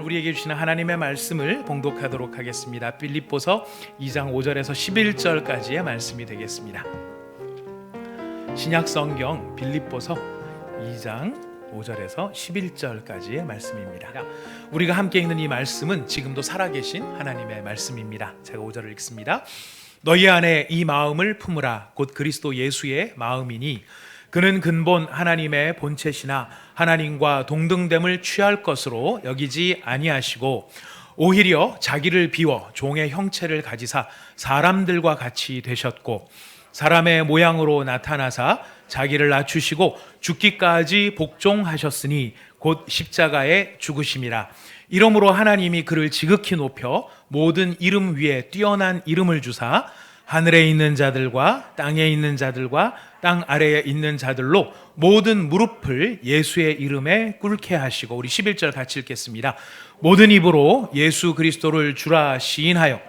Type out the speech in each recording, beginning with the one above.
우리에게 주시는 하나님의 말씀을 봉독하도록 하겠습니다. 빌립보서 2장 5절에서 11절까지의 말씀이 되겠습니다. 신약성경 빌립보서 2장 5절에서 11절까지의 말씀입니다. 우리가 함께 읽는 이 말씀은 지금도 살아계신 하나님의 말씀입니다. 제가 5절을 읽습니다. 너희 안에 이 마음을 품으라. 곧 그리스도 예수의 마음이니 그는 근본 하나님의 본체시나 하나님과 동등됨을 취할 것으로 여기지 아니하시고 오히려 자기를 비워 종의 형체를 가지사 사람들과 같이 되셨고 사람의 모양으로 나타나사 자기를 낮추시고 죽기까지 복종하셨으니 곧 십자가에 죽으심이라. 이러므로 하나님이 그를 지극히 높여 모든 이름 위에 뛰어난 이름을 주사 하늘에 있는 자들과 땅에 있는 자들과 땅 아래에 있는 자들로 모든 무릎을 예수의 이름에 꿇게 하시고, 우리 11절 같이 읽겠습니다. 모든 입으로 예수 그리스도를 주라 시인하여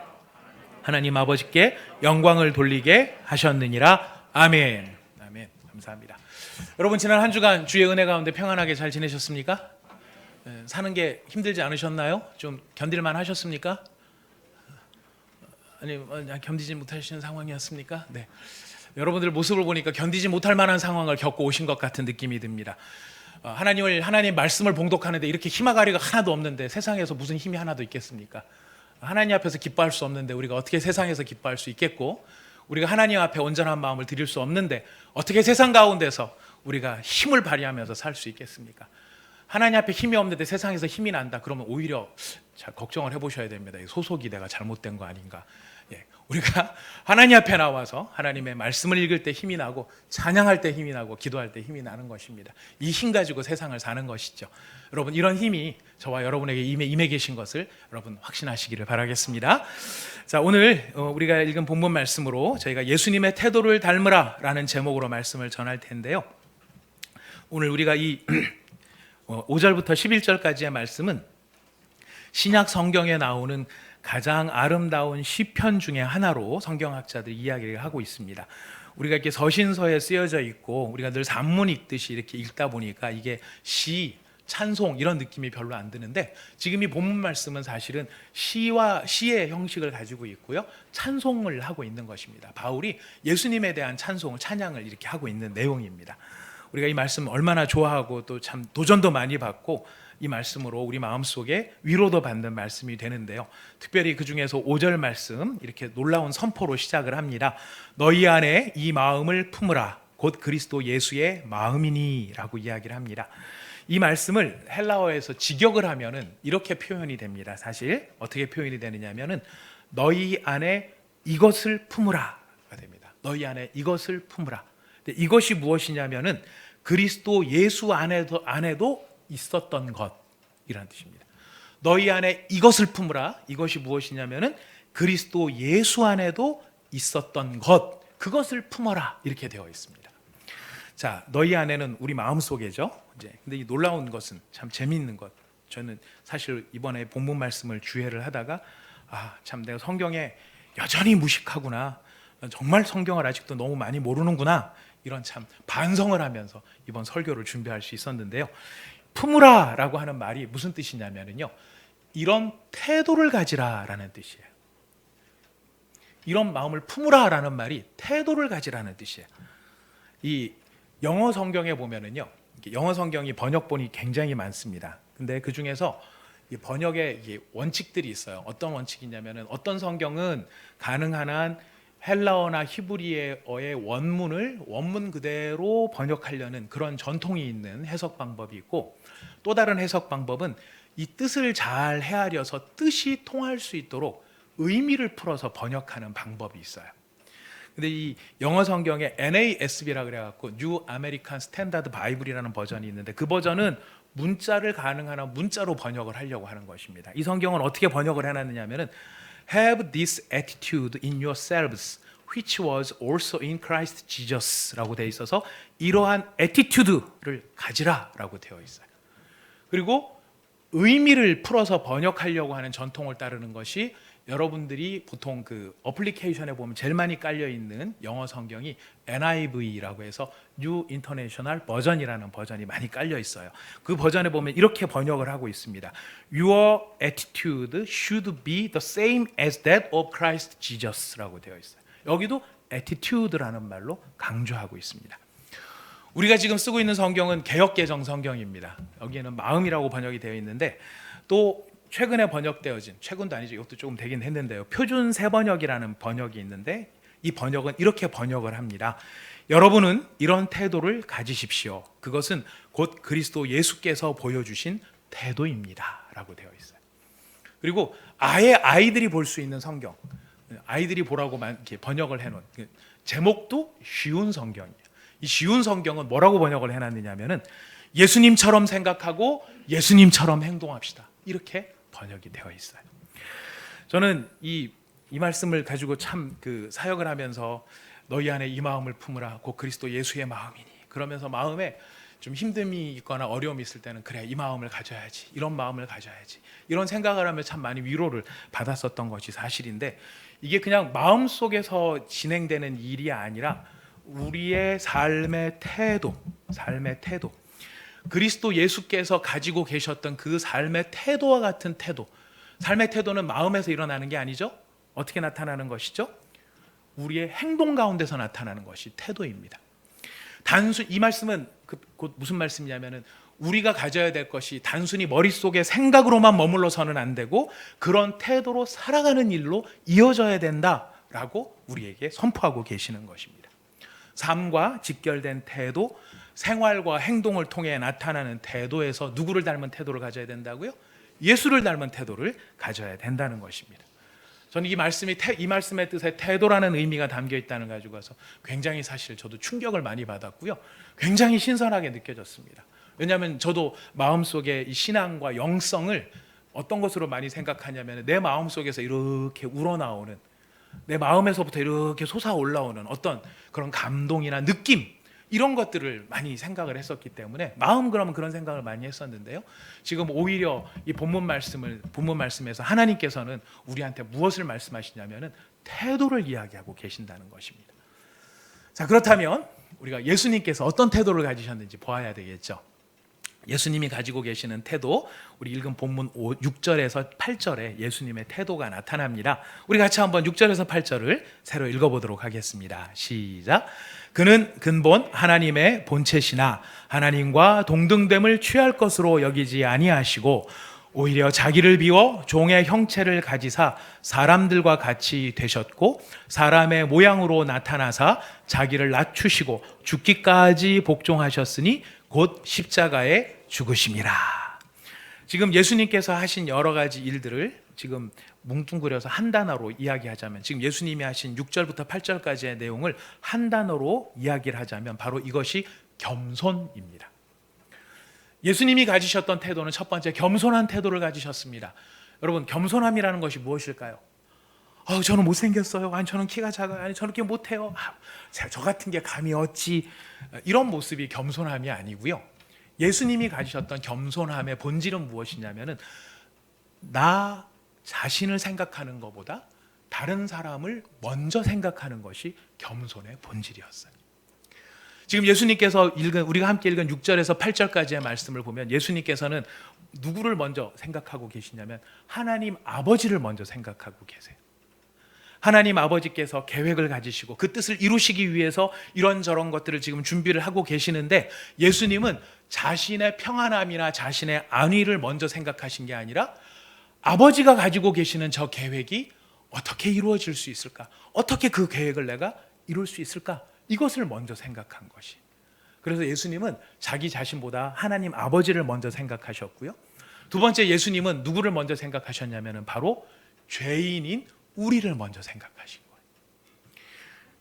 하나님 아버지께 영광을 돌리게 하셨느니라. 아멘. 아멘. 감사합니다. 여러분, 지난 한 주간 주의 은혜 가운데 평안하게 잘 지내셨습니까? 사는 게 힘들지 않으셨나요? 좀 견딜만 하셨습니까? 아니, 견디지 못하시는 상황이었습니까? 네. 여러분들 모습을 보니까 견디지 못할 만한 상황을 겪고 오신 것 같은 느낌이 듭니다. 하나님 말씀을 봉독하는데 이렇게 힘아가리가 하나도 없는데 세상에서 무슨 힘이 하나도 있겠습니까? 하나님 앞에서 기뻐할 수 없는데 우리가 어떻게 세상에서 기뻐할 수 있겠고, 우리가 하나님 앞에 온전한 마음을 드릴 수 없는데 어떻게 세상 가운데서 우리가 힘을 발휘하면서 살 수 있겠습니까? 하나님 앞에 힘이 없는데 세상에서 힘이 난다 그러면 오히려 잘 걱정을 해보셔야 됩니다. 소속이 내가 잘못된 거 아닌가. 우리가 하나님 앞에 나와서 하나님의 말씀을 읽을 때 힘이 나고, 찬양할 때 힘이 나고, 기도할 때 힘이 나는 것입니다. 이 힘 가지고 세상을 사는 것이죠. 여러분, 이런 힘이 저와 여러분에게 임해 계신 것을 여러분 확신하시기를 바라겠습니다. 자, 오늘 우리가 읽은 본문 말씀으로 저희가 예수님의 태도를 닮으라 라는 제목으로 말씀을 전할 텐데요, 오늘 우리가 이 5절부터 11절까지의 말씀은 신약 성경에 나오는 가장 아름다운 시편 중에 하나로 성경학자들이 이야기를 하고 있습니다. 우리가 이렇게 서신서에 쓰여져 있고 우리가 늘 산문 읽듯이 이렇게 읽다 보니까 이게 시, 찬송 이런 느낌이 별로 안 드는데, 지금 이 본문 말씀은 사실은 시의 형식을 가지고 있고요, 찬송을 하고 있는 것입니다. 바울이 예수님에 대한 찬송을, 찬양을 이렇게 하고 있는 내용입니다. 우리가 이 말씀 얼마나 좋아하고 또 참 도전도 많이 받고 이 말씀으로 우리 마음속에 위로도 받는 말씀이 되는데요, 특별히 그 중에서 5절 말씀 이렇게 놀라운 선포로 시작을 합니다. 너희 안에 이 마음을 품으라. 곧 그리스도 예수의 마음이니 라고 이야기를 합니다. 이 말씀을 헬라어에서 직역을 하면은 이렇게 표현이 됩니다. 사실 어떻게 표현이 되느냐면은 너희 안에 이것을 품으라가 됩니다. 너희 안에 이것을 품으라. 이것이 무엇이냐면은 그리스도 예수 안에도 있었던 것이라는 뜻입니다. 너희 안에 이것을 품으라. 이것이 무엇이냐면은 그리스도 예수 안에도 있었던 것, 그것을 품어라 이렇게 되어 있습니다. 자, 너희 안에는 우리 마음 속에죠. 근데 이 놀라운 것은 참 재미있는 것. 저는 사실 이번에 본문 말씀을 주해를 하다가 참 내가 성경에 여전히 무식하구나. 정말 성경을 아직도 너무 많이 모르는구나. 이런 참 반성을 하면서 이번 설교를 준비할 수 있었는데요. 품으라 라고 하는 말이 무슨 뜻이냐면요, 이런 태도를 가지라라는 뜻이에요. 이런 마음을 품으라 라는 말이 태도를 가지라는 뜻이에요. 이 영어 성경에 보면은요, 영어 성경이 번역본이 굉장히 많습니다. 근데 그 중에서 번역의 원칙들이 있어요. 어떤 원칙이냐면은, 어떤 성경은 가능한 한 헬라어나 히브리어의 원문 그대로 번역하려는 그런 전통이 있는 해석 방법이 있고, 또 다른 해석 방법은 이 뜻을 잘 헤아려서 뜻이 통할 수 있도록 의미를 풀어서 번역하는 방법이 있어요. 근데 이 영어 성경에 NASB라 그래갖고 New American Standard Bible이라는 버전이 있는데, 그 버전은 문자를 가능한 한 문자로 번역을 하려고 하는 것입니다. 이 성경은 어떻게 번역을 해놨느냐면은 Have this attitude in yourselves, which was also in Christ Jesus라고 되어 있어서 이러한 attitude를 가지라라고 되어 있어요. 그리고 의미를 풀어서 번역하려고 하는 전통을 따르는 것이 여러분들이 보통 그 어플리케이션에 보면 제일 많이 깔려 있는 영어 성경이 NIV라고 해서 New International Version이라는 버전이 많이 깔려 있어요. 그 버전에 보면 이렇게 번역을 하고 있습니다. Your attitude should be the same as that of Christ Jesus라고 되어 있어요. 여기도 attitude라는 말로 강조하고 있습니다. 우리가 지금 쓰고 있는 성경은 개역개정 성경입니다. 여기에는 마음이라고 번역이 되어 있는데 또 최근에 번역되어진, 최근도 아니죠, 이것도 조금 되긴 했는데요, 표준 새번역이라는 번역이 있는데 이 번역은 이렇게 번역을 합니다. 여러분은 이런 태도를 가지십시오. 그것은 곧 그리스도 예수께서 보여주신 태도입니다 라고 되어 있어요. 그리고 아예 아이들이 볼 수 있는 성경, 아이들이 보라고만 이렇게 번역을 해놓은 제목도 쉬운 성경이에요. 이 쉬운 성경은 뭐라고 번역을 해놨느냐 하면은 예수님처럼 생각하고 예수님처럼 행동합시다, 이렇게 번역이 되어 있어요. 저는 이 말씀을 가지고 참 그 사역을 하면서 너희 안에 이 마음을 품으라 곧 그리스도 예수의 마음이니, 그러면서 마음에 좀 힘듦이 있거나 어려움이 있을 때는 그래, 이 마음을 가져야지, 이런 마음을 가져야지, 이런 생각을 하면 참 많이 위로를 받았었던 것이 사실인데, 이게 그냥 마음속에서 진행되는 일이 아니라 우리의 삶의 태도, 그리스도 예수께서 가지고 계셨던 그 삶의 태도와 같은 태도. 삶의 태도는 마음에서 일어나는 게 아니죠. 어떻게 나타나는 것이죠? 우리의 행동 가운데서 나타나는 것이 태도입니다. 이 말씀은 곧 무슨 말씀이냐면은 우리가 가져야 될 것이 단순히 머릿속에 생각으로만 머물러서는 안 되고 그런 태도로 살아가는 일로 이어져야 된다라고 우리에게 선포하고 계시는 것입니다. 삶과 직결된 태도, 생활과 행동을 통해 나타나는 태도에서 누구를 닮은 태도를 가져야 된다고요? 예수를 닮은 태도를 가져야 된다는 것입니다. 저는 이 말씀의 뜻에 태도라는 의미가 담겨 있다는 걸 가지고 와서 굉장히 사실 저도 충격을 많이 받았고요. 굉장히 신선하게 느껴졌습니다. 왜냐하면 저도 마음속에 이 신앙과 영성을 어떤 것으로 많이 생각하냐면 내 마음속에서 이렇게 우러나오는, 내 마음에서부터 이렇게 솟아올라오는 어떤 그런 감동이나 느낌, 이런 것들을 많이 생각을 했었기 때문에 그러면 그런 생각을 많이 했었는데요. 지금 오히려 이 본문 말씀에서 하나님께서는 우리한테 무엇을 말씀하시냐면은 태도를 이야기하고 계신다는 것입니다. 자, 그렇다면 우리가 예수님께서 어떤 태도를 가지셨는지 보아야 되겠죠. 예수님이 가지고 계시는 태도, 우리 읽은 본문 6절에서 8절에 예수님의 태도가 나타납니다. 우리 같이 한번 6절에서 8절을 새로 읽어보도록 하겠습니다. 시작. 그는 근본 하나님의 본체시나 하나님과 동등됨을 취할 것으로 여기지 아니하시고 오히려 자기를 비워 종의 형체를 가지사 사람들과 같이 되셨고 사람의 모양으로 나타나사 자기를 낮추시고 죽기까지 복종하셨으니 곧 십자가에 죽으심이라. 지금 예수님께서 하신 여러 가지 일들을 지금 뭉뚱그려서 한 단어로 이야기하자면, 지금 예수님이 하신 6절부터 8절까지의 내용을 한 단어로 이야기를 하자면 바로 이것이 겸손입니다. 예수님이 가지셨던 태도는 첫 번째 겸손한 태도를 가지셨습니다. 여러분, 겸손함이라는 것이 무엇일까요? 저는 못생겼어요. 아니, 저는 키가 작아요. 아니, 저는 이렇게 못해요. 저 같은 게 감히 어찌, 이런 모습이 겸손함이 아니고요. 예수님이 가지셨던 겸손함의 본질은 무엇이냐면은 나 자신을 생각하는 것보다 다른 사람을 먼저 생각하는 것이 겸손의 본질이었어요. 지금 예수님께서 우리가 함께 읽은 6절에서 8절까지의 말씀을 보면 예수님께서는 누구를 먼저 생각하고 계시냐면 하나님 아버지를 먼저 생각하고 계세요. 하나님 아버지께서 계획을 가지시고 그 뜻을 이루시기 위해서 이런저런 것들을 지금 준비를 하고 계시는데, 예수님은 자신의 평안함이나 자신의 안위를 먼저 생각하신 게 아니라 아버지가 가지고 계시는 저 계획이 어떻게 이루어질 수 있을까? 어떻게 그 계획을 내가 이룰 수 있을까? 이것을 먼저 생각한 것이. 그래서 예수님은 자기 자신보다 하나님 아버지를 먼저 생각하셨고요. 두 번째, 예수님은 누구를 먼저 생각하셨냐면 바로 죄인인 우리를 먼저 생각하신 거예요.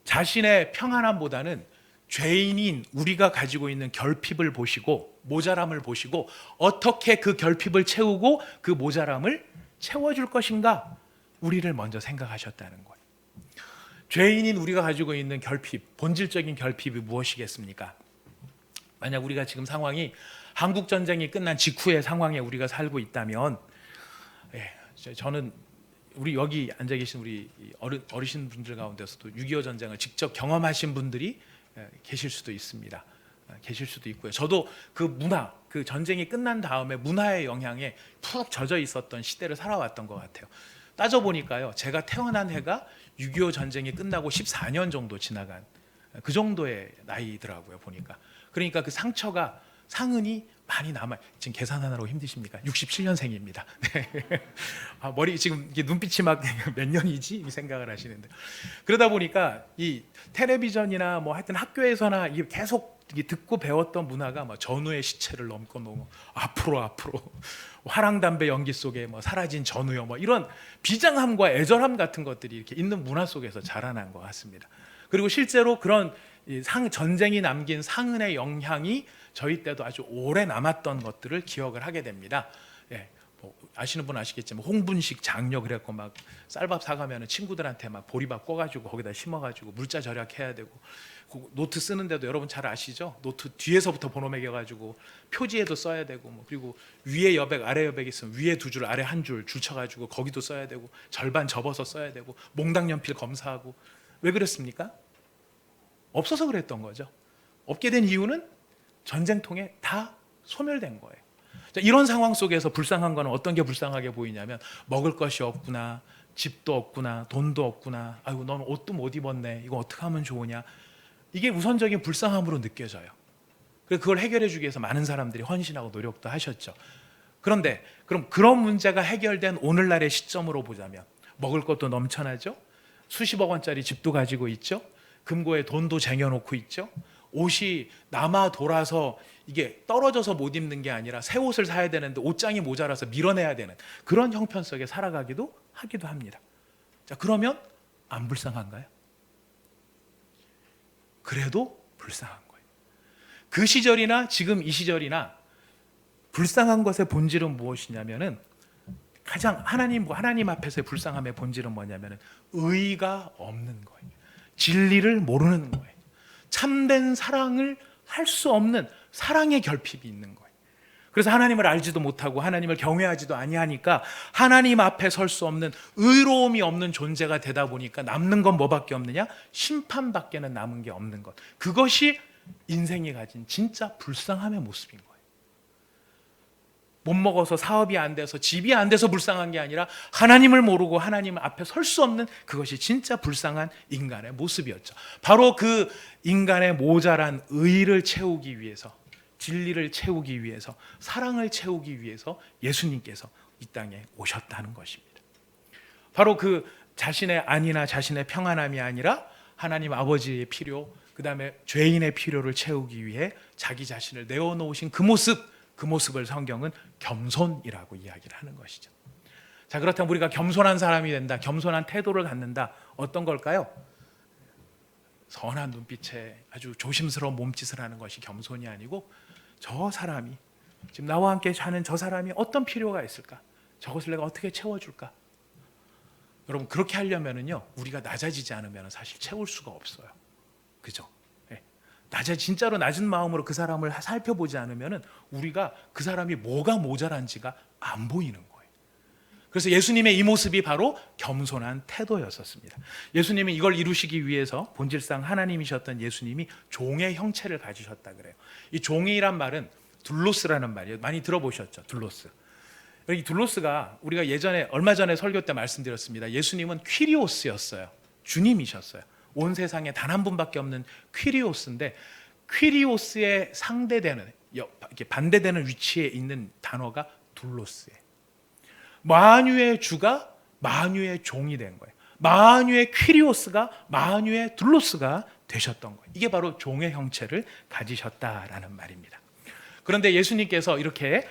자신의 평안함보다는 죄인인 우리가 가지고 있는 결핍을 보시고 모자람을 보시고 어떻게 그 결핍을 채우고 그 모자람을 채워줄 것인가, 우리를 먼저 생각하셨다는 거예요. 죄인인 우리가 가지고 있는 결핍, 본질적인 결핍이 무엇이겠습니까? 만약 우리가 지금 상황이 한국 전쟁이 끝난 직후의 상황에 우리가 살고 있다면, 저는 우리 여기 앉아 계신 우리 어르신 분들 가운데서도 6.25 전쟁을 직접 경험하신 분들이 계실 수도 있습니다. 계실 수도 있고요. 저도 그 문화, 그 전쟁이 끝난 다음에 문화의 영향에 푹 젖어 있었던 시대를 살아왔던 것 같아요. 따져보니까요, 제가 태어난 해가 6.25 전쟁이 끝나고 14년 정도 지나간 그 정도의 나이더라고요, 보니까. 그러니까 그 상처가, 상흔이 많이 남아요. 지금 계산하느라고 힘드십니까? 67년생입니다. 네. 머리 지금 눈빛이 막 몇 년이지? 이 생각을 하시는데, 그러다 보니까 이 텔레비전이나 뭐 하여튼 학교에서나 이게 계속 듣고 배웠던 문화가 뭐 전우의 시체를 넘고 뭐 앞으로 화랑담배 연기 속에 뭐 사라진 전우요, 뭐 이런 비장함과 애절함 같은 것들이 이렇게 있는 문화 속에서 자라난 것 같습니다. 그리고 실제로 그런 전쟁이 남긴 상흔의 영향이 저희 때도 아주 오래 남았던 것들을 기억을 하게 됩니다. 뭐 아시는 분 아시겠지만 홍분식 장려 그래갖고 막 쌀밥 사가면 친구들한테 막 보리밥 꺼가지고 거기다 심어가지고 물자 절약해야 되고, 노트 쓰는데도 여러분 잘 아시죠? 노트 뒤에서부터 번호 매겨가지고 표지에도 써야 되고, 뭐 그리고 위에 여백 아래 여백 있으면 위에 2줄 아래 1줄 줄쳐가지고 거기도 써야 되고, 절반 접어서 써야 되고, 몽당 연필 검사하고. 왜 그랬습니까? 없어서 그랬던 거죠. 없게 된 이유는 전쟁통에 다 소멸된 거예요. 자, 이런 상황 속에서 불쌍한 거는 어떤 게 불쌍하게 보이냐면, 먹을 것이 없구나, 집도 없구나, 돈도 없구나, 아이고 넌 옷도 못 입었네, 이거 어떻게 하면 좋으냐, 이게 우선적인 불쌍함으로 느껴져요. 그래서 그걸 해결해 주기 위해서 많은 사람들이 헌신하고 노력도 하셨죠. 그런데 그럼 그런 문제가 해결된 오늘날의 시점으로 보자면, 먹을 것도 넘쳐나죠, 수십억 원짜리 집도 가지고 있죠, 금고에 돈도 쟁여놓고 있죠, 옷이 남아 돌아서 이게 떨어져서 못 입는 게 아니라 새 옷을 사야 되는데 옷장이 모자라서 밀어내야 되는 그런 형편 속에 살아가기도 하기도 합니다. 자, 그러면 안 불쌍한가요? 그래도 불쌍한 거예요. 그 시절이나 지금 이 시절이나 불쌍한 것의 본질은 무엇이냐면은, 가장 하나님 앞에서의 불쌍함의 본질은 뭐냐면은 의가 없는 거예요. 진리를 모르는 거예요. 참된 사랑을 할 수 없는 사랑의 결핍이 있는 거예요. 그래서 하나님을 알지도 못하고 하나님을 경외하지도 아니하니까 하나님 앞에 설 수 없는, 의로움이 없는 존재가 되다 보니까 남는 건 뭐밖에 없느냐? 심판밖에는 남은 게 없는 것. 그것이 인생이 가진 진짜 불쌍함의 모습인 거예요. 못 먹어서 사업이 안 돼서 집이 안 돼서 불쌍한 게 아니라 하나님을 모르고 하나님 앞에 설 수 없는, 그것이 진짜 불쌍한 인간의 모습이었죠. 바로 그 인간의 모자란 의를 채우기 위해서, 진리를 채우기 위해서, 사랑을 채우기 위해서 예수님께서 이 땅에 오셨다는 것입니다. 바로 그 자신의 안위나 자신의 평안함이 아니라 하나님 아버지의 필요, 그 다음에 죄인의 필요를 채우기 위해 자기 자신을 내어놓으신 그 모습을 성경은 겸손이라고 이야기를 하는 것이죠. 자, 그렇다면 우리가 겸손한 사람이 된다, 겸손한 태도를 갖는다, 어떤 걸까요? 선한 눈빛에 아주 조심스러운 몸짓을 하는 것이 겸손이 아니고, 저 사람이, 지금 나와 함께 사는 저 사람이 어떤 필요가 있을까? 저것을 내가 어떻게 채워줄까? 여러분, 그렇게 하려면은요, 우리가 낮아지지 않으면 사실 채울 수가 없어요. 그죠? 진짜로 낮은 마음으로 그 사람을 살펴보지 않으면 우리가 그 사람이 뭐가 모자란지가 안 보이는 거예요. 그래서 예수님의 이 모습이 바로 겸손한 태도였었습니다. 예수님이 이걸 이루시기 위해서 본질상 하나님이셨던 예수님이 종의 형체를 가지셨다 그래요. 이 종이란 말은 둘로스라는 말이에요. 많이 들어보셨죠? 둘로스. 이 둘로스가 우리가 얼마 전에 설교 때 말씀드렸습니다. 예수님은 퀴리오스였어요. 주님이셨어요. 온 세상에 단 한 분밖에 없는 퀴리오스인데, 퀴리오스에 상대되는, 이렇게 반대되는 위치에 있는 단어가 둘로스예요. 만유의 주가 만유의 종이 된 거예요. 만유의 퀴리오스가 만유의 둘로스가 되셨던 거예요. 이게 바로 종의 형체를 가지셨다라는 말입니다. 그런데 예수님께서 이렇게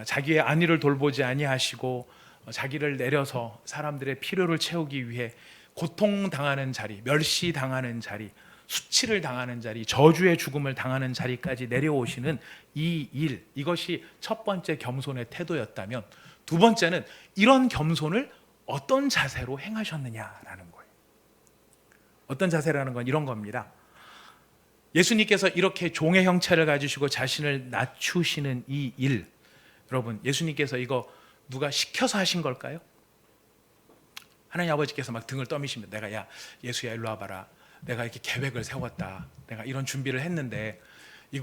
자기의 안위를 돌보지 아니하시고 자기를 내려서 사람들의 필요를 채우기 위해 고통당하는 자리, 멸시당하는 자리, 수치를 당하는 자리, 저주의 죽음을 당하는 자리까지 내려오시는 이 일, 이것이 첫 번째 겸손의 태도였다면, 두 번째는 이런 겸손을 어떤 자세로 행하셨느냐라는 거예요. 어떤 자세라는 건 이런 겁니다. 예수님께서 이렇게 종의 형체를 가지시고 자신을 낮추시는 이 일, 여러분, 예수님께서 이거 누가 시켜서 하신 걸까요? 하나님 아버지께서 막 등을 떠미시면, 내가 야 예수야 일로 와봐라, 내가 이렇게 계획을 세웠다, 내가 이런 준비를 했는데 이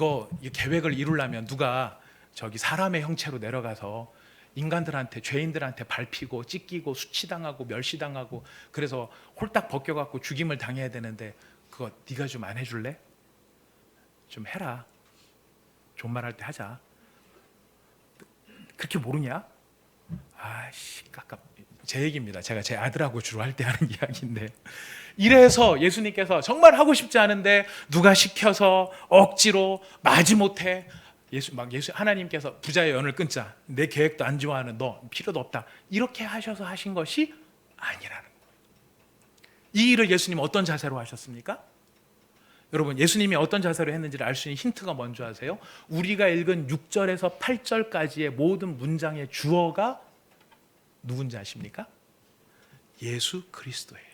계획을 이루려면 누가 저기 사람의 형체로 내려가서 인간들한테, 죄인들한테 밟히고 찢기고 수치당하고 멸시당하고 그래서 홀딱 벗겨갖고 죽임을 당해야 되는데 그거 네가 좀 안 해줄래? 좀 해라. 존말할 때 하자. 그렇게 모르냐? 아씨 깝깝. 제 얘기입니다. 제가 제 아들하고 주로 할 때 하는 이야기인데, 이래서 예수님께서 정말 하고 싶지 않은데 누가 시켜서 억지로 마지못해 하나님께서 부자의 연을 끊자, 내 계획도 안 좋아하는 너 필요도 없다, 이렇게 하셔서 하신 것이 아니라는 거예요. 이 일을 예수님 어떤 자세로 하셨습니까? 여러분, 예수님이 어떤 자세로 했는지를 알 수 있는 힌트가 뭔지 아세요? 우리가 읽은 6절에서 8절까지의 모든 문장의 주어가 누군지 아십니까? 예수 그리스도예요.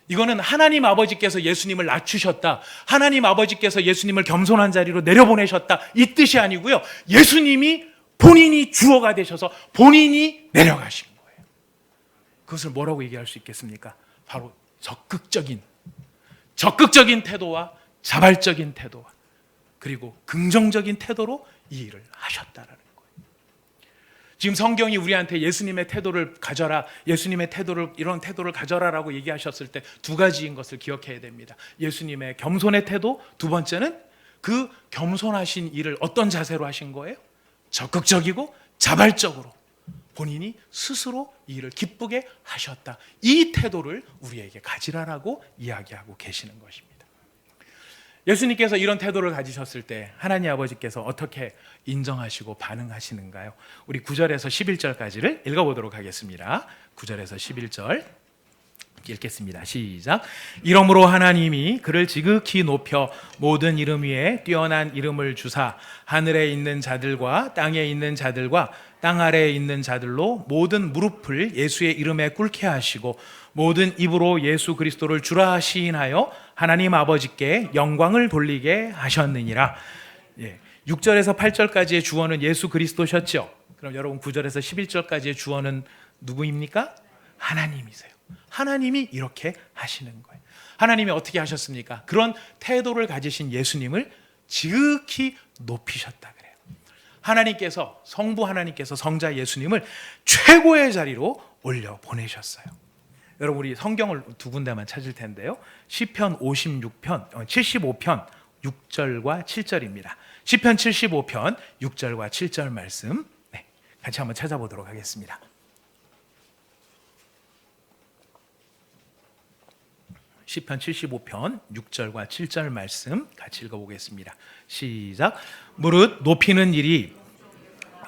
이거는 하나님 아버지께서 예수님을 낮추셨다, 하나님 아버지께서 예수님을 겸손한 자리로 내려보내셨다, 이 뜻이 아니고요, 예수님이 본인이 주어가 되셔서 본인이 내려가신 거예요. 그것을 뭐라고 얘기할 수 있겠습니까? 바로 적극적인 태도와 자발적인 태도와 그리고 긍정적인 태도로 이 일을 하셨다라는 거예요. 지금 성경이 우리한테 예수님의 태도를 가져라, 예수님의 태도를, 이런 태도를 가져라라고 얘기하셨을 때 두 가지인 것을 기억해야 됩니다. 예수님의 겸손의 태도, 두 번째는 그 겸손하신 일을 어떤 자세로 하신 거예요? 적극적이고 자발적으로 본인이 스스로 이 일을 기쁘게 하셨다, 이 태도를 우리에게 가지라라고 이야기하고 계시는 것입니다. 예수님께서 이런 태도를 가지셨을 때 하나님 아버지께서 어떻게 인정하시고 반응하시는가요? 우리 9절에서 11절까지를 읽어보도록 하겠습니다. 9절에서 11절 읽겠습니다. 시작. 이러므로 하나님이 그를 지극히 높여 모든 이름 위에 뛰어난 이름을 주사 하늘에 있는 자들과 땅에 있는 자들과 땅 아래에 있는 자들로 모든 무릎을 예수의 이름에 꿇게 하시고 모든 입으로 예수 그리스도를 주라 시인하여 하나님 아버지께 영광을 돌리게 하셨느니라. 6절에서 8절까지의 주어는 예수 그리스도셨죠. 그럼 여러분 9절에서 11절까지의 주어는 누구입니까? 하나님이세요. 하나님이 이렇게 하시는 거예요. 하나님이 어떻게 하셨습니까? 그런 태도를 가지신 예수님을 지극히 높이셨다 그래요. 하나님께서, 성부 하나님께서 성자 예수님을 최고의 자리로 올려 보내셨어요. 여러분, 우리 성경을 두 군데만 찾을 텐데요. 시편 75편 6절과 7절입니다. 시편 75편 6절과 7절 말씀, 같이 한번 찾아보도록 하겠습니다. 시편 75편 6절과 7절 말씀 같이 읽어보겠습니다. 시작. 무릇 높이는 일이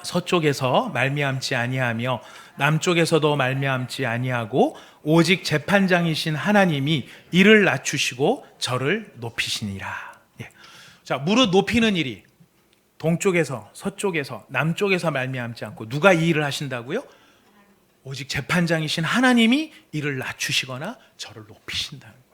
서쪽에서 말미암지 아니하며 남쪽에서도 말미암지 아니하고 오직 재판장이신 하나님이 이를 낮추시고 저를 높이시니라. 자, 무릇 높이는 일이 동쪽에서 서쪽에서 남쪽에서 말미암지 않고 누가 이 일을 하신다고요? 오직 재판장이신 하나님이 이를 낮추시거나 저를 높이신다는 거예요.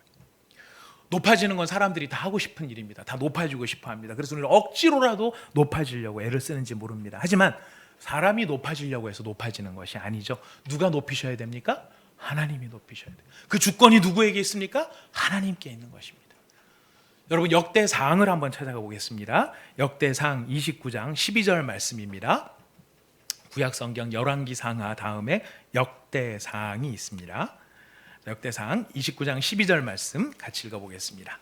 높아지는 건 사람들이 다 하고 싶은 일입니다. 다 높아지고 싶어 합니다. 그래서 우리는 억지로라도 높아지려고 애를 쓰는지 모릅니다. 하지만 사람이 높아지려고 해서 높아지는 것이 아니죠. 누가 높이셔야 됩니까? 하나님이 높이셔야 돼요. 그 주권이 누구에게 있습니까? 하나님께 있는 것입니다. 여러분, 역대상을 한번 찾아가 보겠습니다. 역대상 29장 12절 말씀입니다. 구약성경 열왕기상하 다음에 역대상이 있습니다. 역대상 29장 12절 말씀 같이 읽어보겠습니다.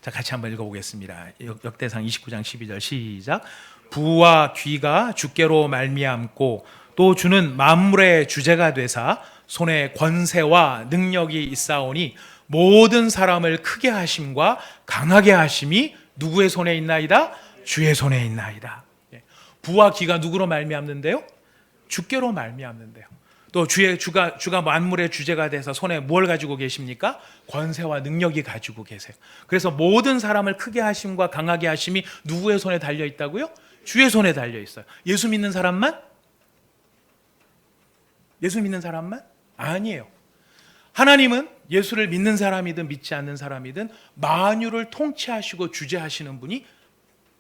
자, 같이 한번 읽어보겠습니다. 역대상 29장 12절 시작. 부와 귀가 주께로 말미암고 또 주는 만물의 주제가 되사 손에 권세와 능력이 있사오니 모든 사람을 크게 하심과 강하게 하심이 누구의 손에 있나이다? 주의 손에 있나이다. 부와 귀가 누구로 말미암는데요? 주께로 말미암는데요. 또 주가 만물의 주제가 돼서 손에 뭘 가지고 계십니까? 권세와 능력이 가지고 계세요. 그래서 모든 사람을 크게 하심과 강하게 하심이 누구의 손에 달려 있다고요? 주의 손에 달려 있어요. 예수 믿는 사람만? 예수 믿는 사람만? 아니에요. 하나님은 예수를 믿는 사람이든 믿지 않는 사람이든 만유를 통치하시고 주재하시는 분이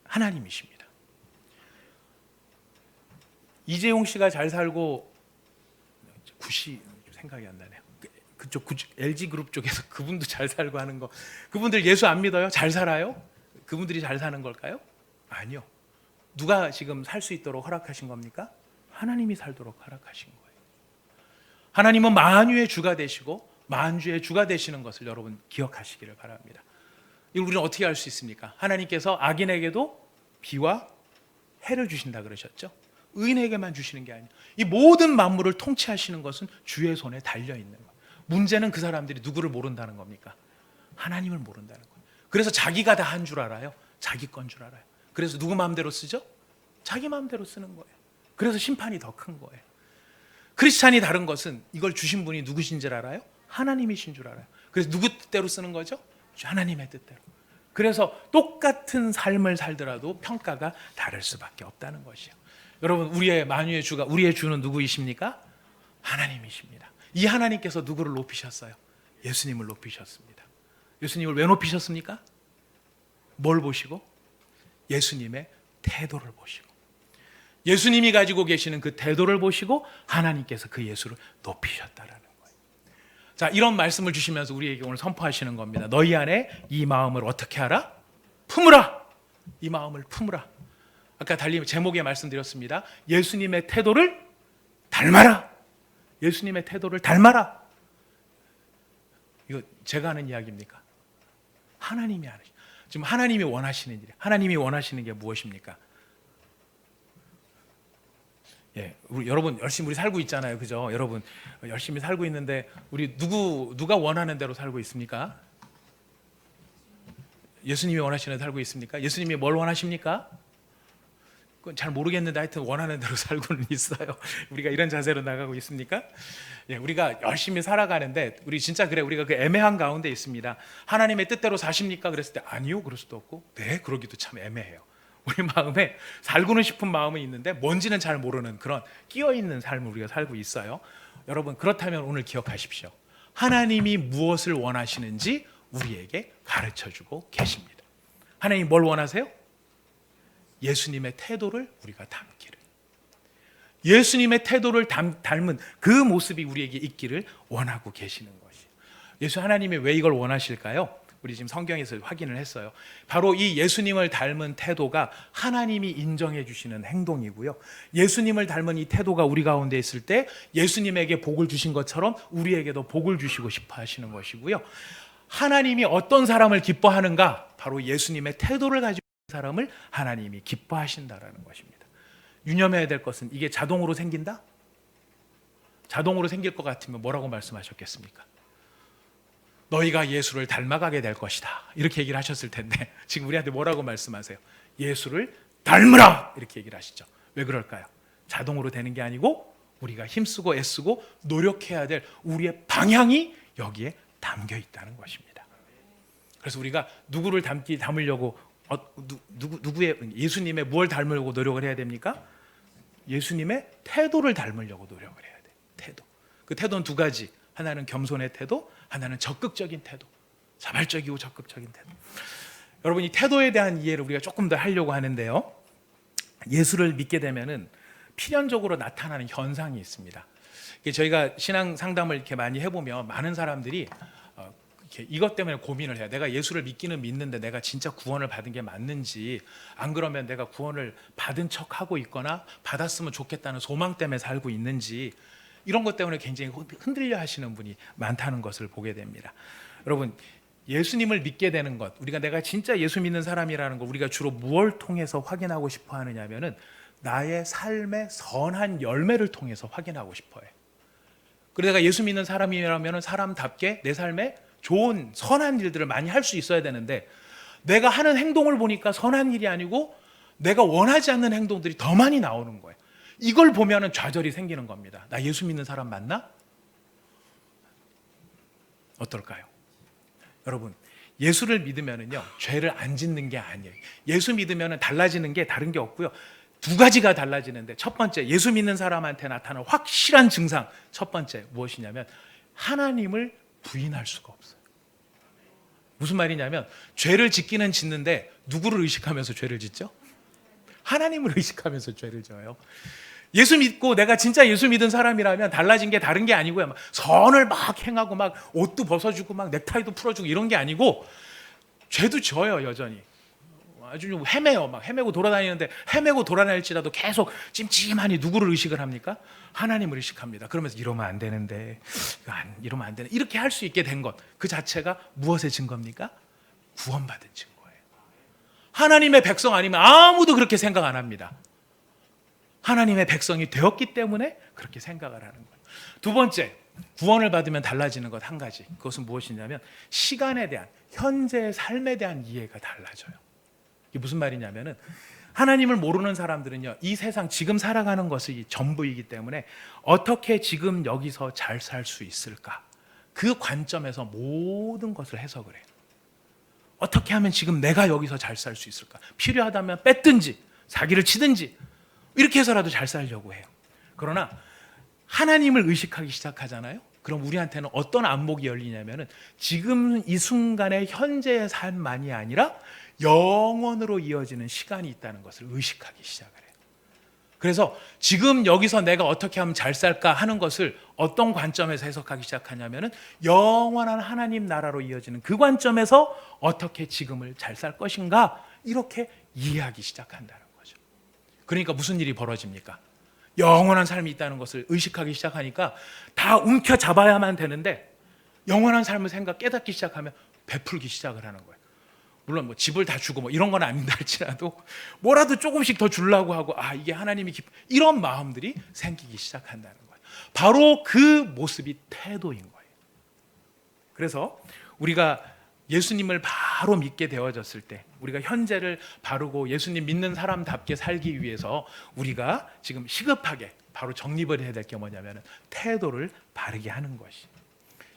하나님이십니다. 이재용 씨가 잘 살고, 구시 생각이 안 나네요. 그쪽 LG 그룹 쪽에서 그분도 잘 살고 하는 거, 그분들 예수 안 믿어요? 잘 살아요? 그분들이 잘 사는 걸까요? 아니요. 누가 지금 살 수 있도록 허락하신 겁니까? 하나님이 살도록 허락하신 거예요. 하나님은 만유의 주가 되시고 만주의 주가 되시는 것을 여러분 기억하시기를 바랍니다. 이걸 우리는 어떻게 알 수 있습니까? 하나님께서 악인에게도 비와 해를 주신다 그러셨죠. 의인에게만 주시는 게 아니에요. 이 모든 만물을 통치하시는 것은 주의 손에 달려 있는 거예요. 문제는 그 사람들이 누구를 모른다는 겁니까? 하나님을 모른다는 거예요. 그래서 자기가 다 한 줄 알아요. 자기 건 줄 알아요. 그래서 누구 마음대로 쓰죠? 자기 마음대로 쓰는 거예요. 그래서 심판이 더 큰 거예요. 크리스찬이 다른 것은 이걸 주신 분이 누구신 줄 알아요? 하나님이신 줄 알아요. 그래서 누구 뜻대로 쓰는 거죠? 하나님의 뜻대로. 그래서 똑같은 삶을 살더라도 평가가 다를 수밖에 없다는 것이에요. 여러분, 우리의 만유의 주가, 우리의 주는 누구이십니까? 하나님이십니다. 이 하나님께서 누구를 높이셨어요? 예수님을 높이셨습니다. 예수님을 왜 높이셨습니까? 뭘 보시고? 예수님의 태도를 보시고, 예수님이 가지고 계시는 그 태도를 보시고 하나님께서 그 예수를 높이셨다라는 거예요. 자, 이런 말씀을 주시면서 우리에게 오늘 선포하시는 겁니다. 너희 안에 이 마음을 어떻게 하라? 품으라. 이 마음을 품으라. 아까 달리 제목에 말씀드렸습니다. 예수님의 태도를 닮아라. 예수님의 태도를 닮아라. 이거 제가 하는 이야기입니까? 하나님이 하는, 지금 하나님이 원하시는 일이에요. 하나님이 원하시는 게 무엇입니까? 예, 여러분 열심히 우리 살고 있잖아요, 그죠? 여러분 열심히 살고 있는데 우리 누가 원하는 대로 살고 있습니까? 예수님이 원하시는 대로 살고 있습니까? 예수님이 뭘 원하십니까? 그건 잘 모르겠는데 하여튼 원하는 대로 살고는 있어요. 우리가 이런 자세로 나가고 있습니까? 예, 우리가 열심히 살아가는데 우리 진짜 그래, 우리가 그 애매한 가운데 있습니다. 하나님의 뜻대로 사십니까? 그랬을 때 아니요, 그럴 수도 없고, 네, 그러기도 참 애매해요. 우리 마음에 살고는 싶은 마음은 있는데 뭔지는 잘 모르는 그런 끼어있는 삶을 우리가 살고 있어요. 여러분, 그렇다면 오늘 기억하십시오. 하나님이 무엇을 원하시는지 우리에게 가르쳐주고 계십니다. 하나님이 뭘 원하세요? 예수님의 태도를 우리가 담기를, 예수님의 태도를 닮은 그 모습이 우리에게 있기를 원하고 계시는 것이에요. 예수 하나님이 왜 이걸 원하실까요? 우리 지금 성경에서 확인을 했어요. 바로 이 예수님을 닮은 태도가 하나님이 인정해 주시는 행동이고요. 예수님을 닮은 이 태도가 우리 가운데 있을 때 예수님에게 복을 주신 것처럼 우리에게도 복을 주시고 싶어 하시는 것이고요. 하나님이 어떤 사람을 기뻐하는가? 바로 예수님의 태도를 가지고 있는 사람을 하나님이 기뻐하신다라는 것입니다. 유념해야 될 것은 이게 자동으로 생긴다? 자동으로 생길 것 같으면 뭐라고 말씀하셨겠습니까? 너희가 예수를 닮아가게 될 것이다, 이렇게 얘기를 하셨을 텐데 지금 우리한테 뭐라고 말씀하세요? 예수를 닮으라, 이렇게 얘기를 하시죠. 왜 그럴까요? 자동으로 되는 게 아니고 우리가 힘쓰고 애쓰고 노력해야 될 우리의 방향이 여기에 담겨 있다는 것입니다. 그래서 우리가 누구를 닮으려고 누구의 예수님의 뭘 닮으려고 노력을 해야 됩니까? 예수님의 태도를 닮으려고 노력을 해야 돼요. 태도. 그 태도는 두 가지. 하나는 겸손의 태도, 하나는 적극적인 태도. 자발적이고 적극적인 태도. 여러분, 이 태도에 대한 이해를 우리가 조금 더 하려고 하는데요. 예수를 믿게 되면은 필연적으로 나타나는 현상이 있습니다. 저희가 신앙 상담을 이렇게 많이 해보면 많은 사람들이 이렇게 이것 때문에 고민을 해요. 내가 예수를 믿기는 믿는데 내가 진짜 구원을 받은 게 맞는지, 안 그러면 내가 구원을 받은 척하고 있거나 받았으면 좋겠다는 소망 때문에 살고 있는지, 이런 것 때문에 굉장히 흔들려 하시는 분이 많다는 것을 보게 됩니다. 여러분, 예수님을 믿게 되는 것, 우리가 내가 진짜 예수 믿는 사람이라는 걸 우리가 주로 무엇을 통해서 확인하고 싶어 하느냐 하면은 나의 삶의 선한 열매를 통해서 확인하고 싶어요. 그래서 내가 예수 믿는 사람이라면 사람답게 내 삶에 좋은 선한 일들을 많이 할 수 있어야 되는데 내가 하는 행동을 보니까 선한 일이 아니고 내가 원하지 않는 행동들이 더 많이 나오는 거예요. 이걸 보면은 좌절이 생기는 겁니다. 나 예수 믿는 사람 맞나? 어떨까요? 여러분, 예수를 믿으면은요, 죄를 안 짓는 게 아니에요. 예수 믿으면은 달라지는 게 다른 게 없고요. 두 가지가 달라지는데, 첫 번째, 예수 믿는 사람한테 나타나는 확실한 증상, 첫 번째 무엇이냐면 하나님을 부인할 수가 없어요. 무슨 말이냐면 죄를 짓기는 짓는데 누구를 의식하면서 죄를 짓죠? 하나님을 의식하면서 죄를 져요. 예수 믿고 내가 진짜 예수 믿은 사람이라면 달라진 게 다른 게 아니고요. 막 선을 막 행하고 막 옷도 벗어주고 막 넥타이도 풀어주고 이런 게 아니고 죄도 져요 여전히. 아주 좀 헤매요. 막 헤매고 돌아다니는데 헤매고 돌아다닐지라도 계속 찜찜하니 누구를 의식을 합니까? 하나님을 의식합니다. 그러면서 이러면 안 되는데, 이러면 안 되는 이렇게 할 수 있게 된 것 그 자체가 무엇의 증거입니까? 구원받은 증거예요. 하나님의 백성 아니면 아무도 그렇게 생각 안 합니다. 하나님의 백성이 되었기 때문에 그렇게 생각을 하는 거예요. 두 번째, 구원을 받으면 달라지는 것 한 가지. 그것은 무엇이냐면 시간에 대한, 현재의 삶에 대한 이해가 달라져요. 이게 무슨 말이냐면은 하나님을 모르는 사람들은요, 이 세상 지금 살아가는 것이 전부이기 때문에 어떻게 지금 여기서 잘 살 수 있을까? 그 관점에서 모든 것을 해석을 해요. 어떻게 하면 지금 내가 여기서 잘 살 수 있을까? 필요하다면 뺏든지 사기를 치든지 이렇게 해서라도 잘 살려고 해요. 그러나 하나님을 의식하기 시작하잖아요. 그럼 우리한테는 어떤 안목이 열리냐면은 지금 이 순간의 현재의 삶만이 아니라 영원으로 이어지는 시간이 있다는 것을 의식하기 시작을 해요. 그래서 지금 여기서 내가 어떻게 하면 잘 살까 하는 것을 어떤 관점에서 해석하기 시작하냐면은 영원한 하나님 나라로 이어지는 그 관점에서 어떻게 지금을 잘 살 것인가 이렇게 이해하기 시작한다는 거죠. 그러니까 무슨 일이 벌어집니까? 영원한 삶이 있다는 것을 의식하기 시작하니까 다 움켜잡아야만 되는데 영원한 삶을 깨닫기 시작하면 베풀기 시작을 하는 거예요. 물론 뭐 집을 다 주고 뭐 이런 건 아닌다 할지라도 뭐라도 조금씩 더 주려고 하고 이게 하나님이 이런 마음들이 생기기 시작한다는 거예요. 바로 그 모습이 태도인 거예요. 그래서 우리가 예수님을 바로 믿게 되어졌을 때 우리가 현재를 바르고 예수님 믿는 사람답게 살기 위해서 우리가 지금 시급하게 바로 정립을 해야 될 게 뭐냐면 태도를 바르게 하는 것이.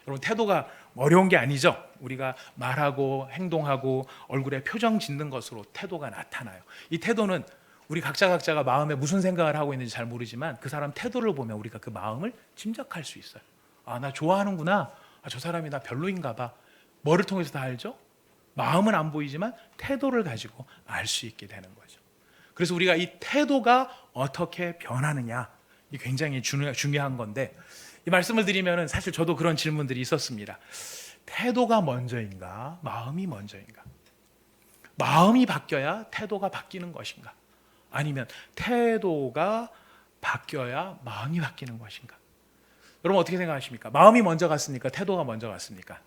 여러분 태도가 어려운 게 아니죠. 우리가 말하고 행동하고 얼굴에 표정 짓는 것으로 태도가 나타나요. 이 태도는 우리 각자가 마음에 무슨 생각을 하고 있는지 잘 모르지만 그 사람 태도를 보면 우리가 그 마음을 짐작할 수 있어요. 나 좋아하는구나. 저 사람이 나 별로인가 봐. 뭐를 통해서 다 알죠? 마음은 안 보이지만 태도를 가지고 알 수 있게 되는 거죠. 그래서 우리가 이 태도가 어떻게 변하느냐 이 굉장히 중요한 건데 이 말씀을 드리면은 사실 저도 그런 질문들이 있었습니다. 태도가 먼저인가? 마음이 먼저인가? 마음이 바뀌어야 태도가 바뀌는 것인가? 아니면 태도가 바뀌어야 마음이 바뀌는 것인가? 여러분 어떻게 생각하십니까? 마음이 먼저 갔습니까? 태도가 먼저 갔습니까?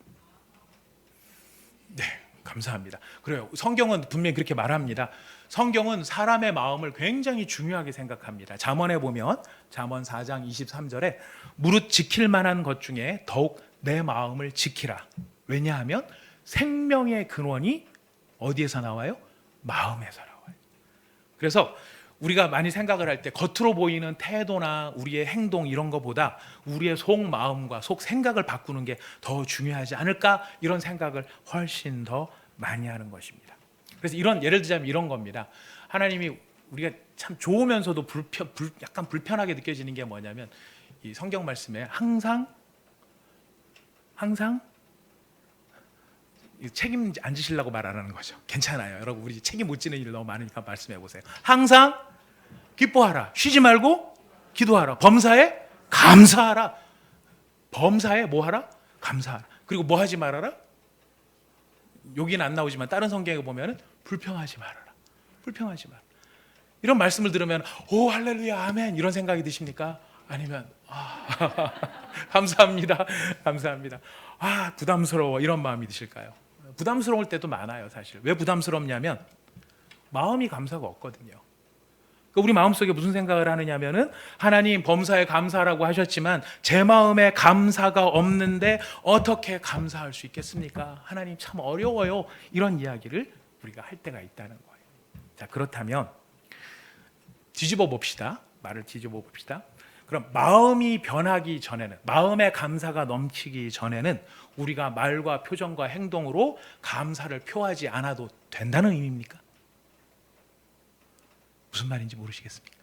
네, 감사합니다. 그래요. 성경은 분명히 그렇게 말합니다. 성경은 사람의 마음을 굉장히 중요하게 생각합니다. 잠언에 보면 잠언 4장 23절에 무릇 지킬 만한 것 중에 더욱 내 마음을 지키라. 왜냐하면 생명의 근원이 어디에서 나와요? 마음에서 나와요. 그래서 우리가 많이 생각을 할 때 겉으로 보이는 태도나 우리의 행동 이런 것보다 우리의 속마음과 속생각을 바꾸는 게 더 중요하지 않을까 이런 생각을 훨씬 더 많이 하는 것입니다. 그래서 예를 들자면 이런 겁니다. 하나님이 우리가 참 좋으면서도 약간 불편하게 느껴지는 게 뭐냐면 이 성경 말씀에 항상 책임 안 지시려고 말 안 하는 거죠. 괜찮아요. 여러분 우리 책임 못 지는 일 너무 많으니까 말씀해 보세요. 항상 기뻐하라. 쉬지 말고 기도하라. 범사에 감사하라. 범사에 뭐 하라? 감사하라. 그리고 뭐 하지 말아라? 여기는 안 나오지만 다른 성경에 보면은 불평하지 말아라. 불평하지 마라. 이런 말씀을 들으면 오 할렐루야 아멘 이런 생각이 드십니까? 아니면 감사합니다. 감사합니다. 부담스러워 이런 마음이 드실까요? 부담스러울 때도 많아요, 사실. 왜 부담스럽냐면 마음이 감사가 없거든요. 우리 마음속에 무슨 생각을 하느냐면은 하나님 범사에 감사라고 하셨지만 제 마음에 감사가 없는데 어떻게 감사할 수 있겠습니까? 하나님 참 어려워요. 이런 이야기를 우리가 할 때가 있다는 거예요. 자, 그렇다면 뒤집어 봅시다. 말을 뒤집어 봅시다. 그럼 마음이 변하기 전에는 마음의 감사가 넘치기 전에는 우리가 말과 표정과 행동으로 감사를 표하지 않아도 된다는 의미입니까? 무슨 말인지 모르시겠습니까?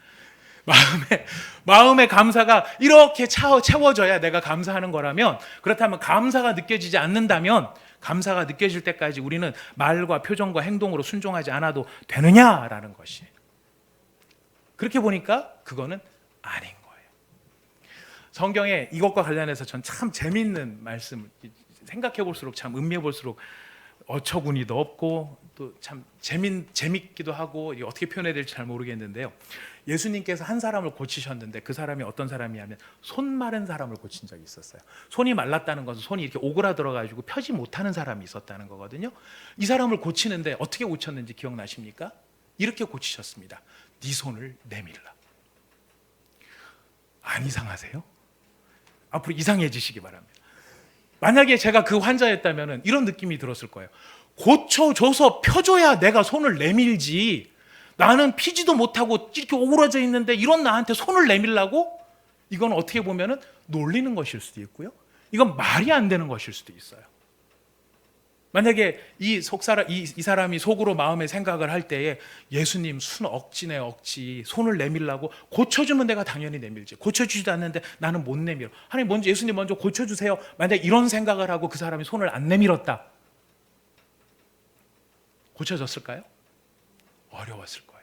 마음의 감사가 이렇게 채워져야 내가 감사하는 거라면, 그렇다면 감사가 느껴지지 않는다면, 감사가 느껴질 때까지 우리는 말과 표정과 행동으로 순종하지 않아도 되느냐라는 것이. 그렇게 보니까 그거는 아닌 거예요. 성경에 이것과 관련해서 전 참 재미있는 말씀을 생각해 볼수록, 참 음미해 볼수록 어처구니도 없고 또 참 재밌기도 하고, 이게 어떻게 표현해야 될지 잘 모르겠는데요. 예수님께서 한 사람을 고치셨는데 그 사람이 어떤 사람이냐면 손 마른 사람을 고친 적이 있었어요. 손이 말랐다는 것은 손이 이렇게 오그라들어 가지고 펴지 못하는 사람이 있었다는 거거든요. 이 사람을 고치는데 어떻게 고쳤는지 기억나십니까? 이렇게 고치셨습니다. 네 손을 내밀라. 안 이상하세요? 앞으로 이상해지시기 바랍니다. 만약에 제가 그 환자였다면 이런 느낌이 들었을 거예요. 고쳐줘서 펴줘야 내가 손을 내밀지, 나는 피지도 못하고 이렇게 오그라져 있는데 이런 나한테 손을 내밀라고? 이건 어떻게 보면 놀리는 것일 수도 있고요, 이건 말이 안 되는 것일 수도 있어요. 만약에 이 사람이 속으로 마음의 생각을 할 때에 예수님 순 억지네 억지, 손을 내밀라고, 고쳐주면 내가 당연히 내밀지, 고쳐주지도 않는데 나는 못 내밀어, 하나님 먼저, 예수님 먼저 고쳐주세요. 만약에 이런 생각을 하고 그 사람이 손을 안 내밀었다, 고쳐졌을까요? 어려웠을 거예요.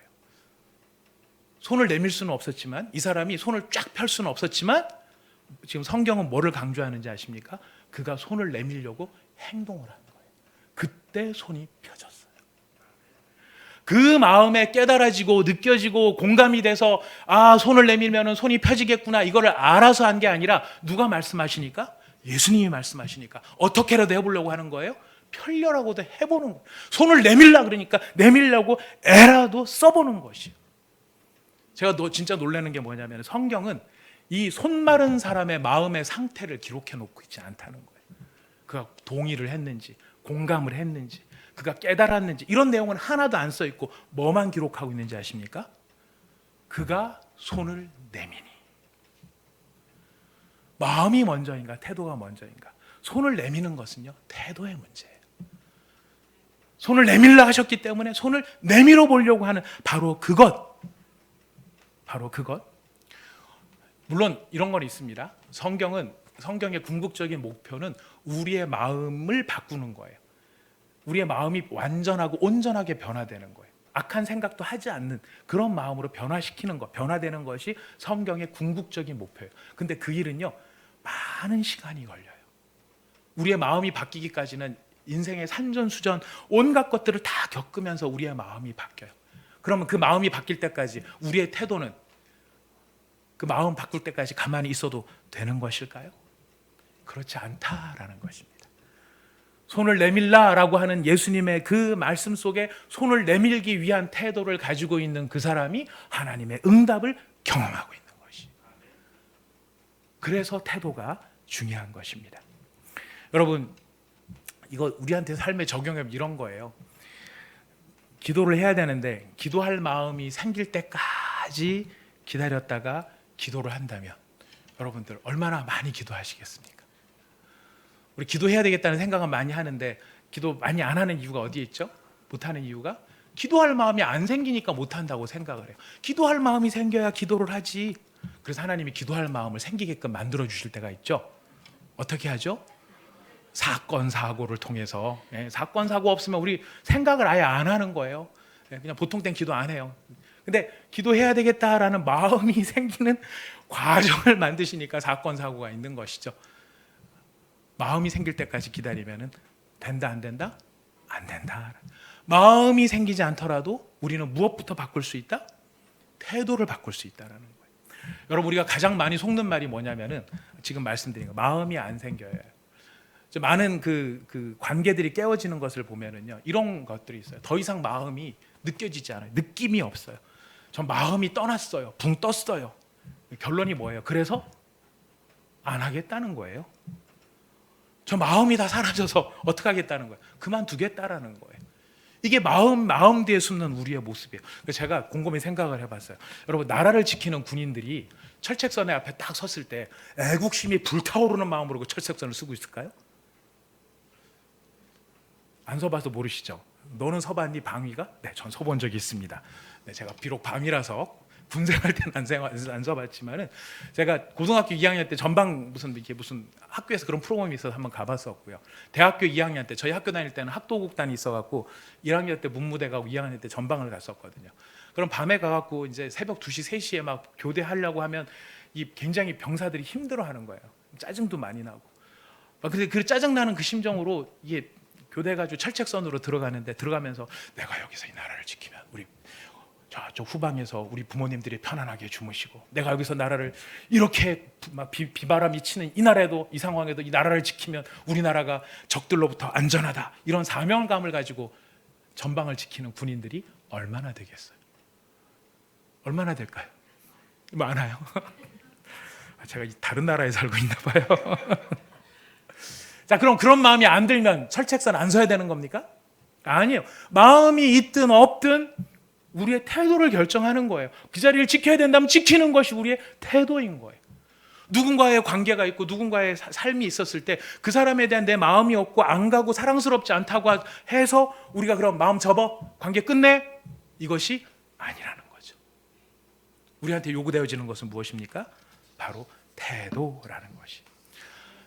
손을 내밀 수는 없었지만, 이 사람이 손을 쫙 펼 수는 없었지만, 지금 성경은 뭐를 강조하는지 아십니까? 그가 손을 내밀려고 행동을 한 거예요. 그때 손이 펴졌어요. 그 마음에 깨달아지고 느껴지고 공감이 돼서, 아, 손을 내밀면 손이 펴지겠구나, 이거를 알아서 한 게 아니라 누가 말씀하시니까? 예수님이 말씀하시니까 어떻게라도 해보려고 하는 거예요. 펴려라고도 해보는 거예요. 손을 내밀라 그러니까 내밀려고 애라도 써보는 것이에요. 제가 진짜 놀라는 게 뭐냐면, 성경은 이 손 마른 사람의 마음의 상태를 기록해 놓고 있지 않다는 거예요. 그가 동의를 했는지, 공감을 했는지, 그가 깨달았는지, 이런 내용은 하나도 안 써 있고 뭐만 기록하고 있는지 아십니까? 그가 손을 내미니. 마음이 먼저인가 태도가 먼저인가? 손을 내미는 것은요, 태도의 문제예요. 손을 내밀라 하셨기 때문에 손을 내밀어 보려고 하는 바로 그것. 물론 이런 건 있습니다. 성경의 궁극적인 목표는 우리의 마음을 바꾸는 거예요. 우리의 마음이 완전하고 온전하게 변화되는 거예요. 악한 생각도 하지 않는 그런 마음으로 변화시키는 것, 변화되는 것이 성경의 궁극적인 목표예요. 근데 그 일은요, 많은 시간이 걸려요. 우리의 마음이 바뀌기까지는 인생의 산전수전 온갖 것들을 다 겪으면서 우리의 마음이 바뀌어요. 그러면 그 마음이 바뀔 때까지 우리의 태도는 그 마음 바꿀 때까지 가만히 있어도 되는 것일까요? 그렇지 않다라는 것입니다. 손을 내밀라라고 하는 예수님의 그 말씀 속에 손을 내밀기 위한 태도를 가지고 있는 그 사람이 하나님의 응답을 경험하고 있는 것이. 그래서 태도가 중요한 것입니다. 여러분, 이거 우리한테 삶에 적용하면 이런 거예요. 기도를 해야 되는데 기도할 마음이 생길 때까지 기다렸다가 기도를 한다면 여러분들 얼마나 많이 기도하시겠습니까? 우리 기도해야 되겠다는 생각은 많이 하는데 기도 많이 안 하는 이유가 어디에 있죠? 못하는 이유가 기도할 마음이 안 생기니까 못한다고 생각을 해요. 기도할 마음이 생겨야 기도를 하지. 그래서 하나님이 기도할 마음을 생기게끔 만들어 주실 때가 있죠. 어떻게 하죠? 사건 사고를 통해서. 사건 사고 없으면 우리 생각을 아예 안 하는 거예요. 그냥 보통 땐 기도 안 해요. 근데 기도해야 되겠다라는 마음이 생기는 과정을 만드시니까 사건 사고가 있는 것이죠. 마음이 생길 때까지 기다리면 된다 안 된다? 안 된다. 마음이 생기지 않더라도 우리는 무엇부터 바꿀 수 있다? 태도를 바꿀 수 있다라는 거예요. 여러분, 우리가 가장 많이 속는 말이 뭐냐면은 지금 말씀드린 거, 마음이 안 생겨요. 많은 그 관계들이 깨어지는 것을 보면은요, 이런 것들이 있어요. 더 이상 마음이 느껴지지 않아요. 느낌이 없어요. 전 마음이 떠났어요. 붕 떴어요. 결론이 뭐예요? 그래서 안 하겠다는 거예요. 저 마음이 다 사라져서 어떻게 하겠다는 거예요? 그만두겠다라는 거예요. 이게 마음 뒤에 숨는 우리의 모습이에요. 제가 곰곰이 생각을 해봤어요. 여러분, 나라를 지키는 군인들이 철책선에 앞에 딱 섰을 때 애국심이 불타오르는 마음으로 그 철책선을 쓰고 있을까요? 안 서봐서 모르시죠? 너는 서봤니, 방위가? 네, 전 서본 적이 있습니다. 네, 제가 비록 방위라서 군생활 때는 안 써봤지만은 제가 고등학교 2학년 때 전방 무슨 학교에서 그런 프로그램이 있어서 한번 가봤었고요. 대학교 2학년 때 저희 학교 다닐 때는 학도국단이 있어갖고 1학년 때 문무대 가고 2학년 때 전방을 갔었거든요. 그럼 밤에 가갖고 이제 새벽 2시, 3시에 막 교대하려고 하면 이 굉장히 병사들이 힘들어하는 거예요. 짜증도 많이 나고. 근데 그 짜증 나는 그 심정으로 이게 교대가지고 철책선으로 들어가면서 내가 여기서 이 나라를 지키면 우리 저쪽 후방에서 우리 부모님들이 편안하게 주무시고 내가 여기서 나라를 이렇게 막 비바람이 치는 이 나라에도 이 상황에도 이 나라를 지키면 우리나라가 적들로부터 안전하다 이런 사명감을 가지고 전방을 지키는 군인들이 얼마나 되겠어요? 얼마나 될까요? 많아요. 제가 다른 나라에 살고 있나 봐요. 자, 그럼 그런 마음이 안 들면 철책선 안 서야 되는 겁니까? 아니에요. 마음이 있든 없든 우리의 태도를 결정하는 거예요. 그 자리를 지켜야 된다면 지키는 것이 우리의 태도인 거예요. 누군가의 관계가 있고 누군가의 삶이 있었을 때 그 사람에 대한 내 마음이 없고 안 가고 사랑스럽지 않다고 해서 우리가 그럼 마음 접어? 관계 끝내? 이것이 아니라는 거죠. 우리한테 요구되어지는 것은 무엇입니까? 바로 태도라는 것이.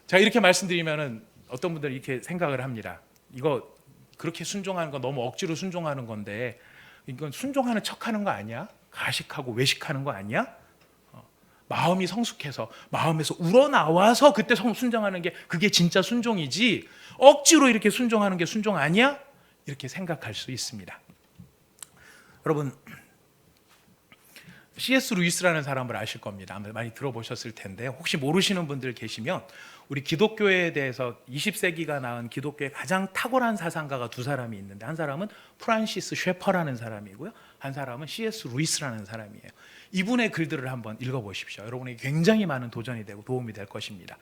자, 이렇게 말씀드리면은 어떤 분들이 이렇게 생각을 합니다. 이거 그렇게 순종하는 거 너무 억지로 순종하는 건데 이건 순종하는 척하는 거 아니야? 가식하고 외식하는 거 아니야? 마음이 성숙해서 마음에서 우러나와서 그때 순종하는 게 그게 진짜 순종이지 억지로 이렇게 순종하는 게 순종 아니야? 이렇게 생각할 수 있습니다. 여러분 C.S. 루이스라는 사람을 아실 겁니다. 아마 많이 들어보셨을 텐데 혹시 모르시는 분들 계시면 우리 기독교에 대해서 20세기가 낳은 기독교의 가장 탁월한 사상가가 두 사람이 있는데 한 사람은 프란시스 쉐퍼라는 사람이고요. 한 사람은 C.S. 루이스라는 사람이에요. 이분의 글들을 한번 읽어보십시오. 여러분에게 굉장히 많은 도전이 되고 도움이 될 것입니다.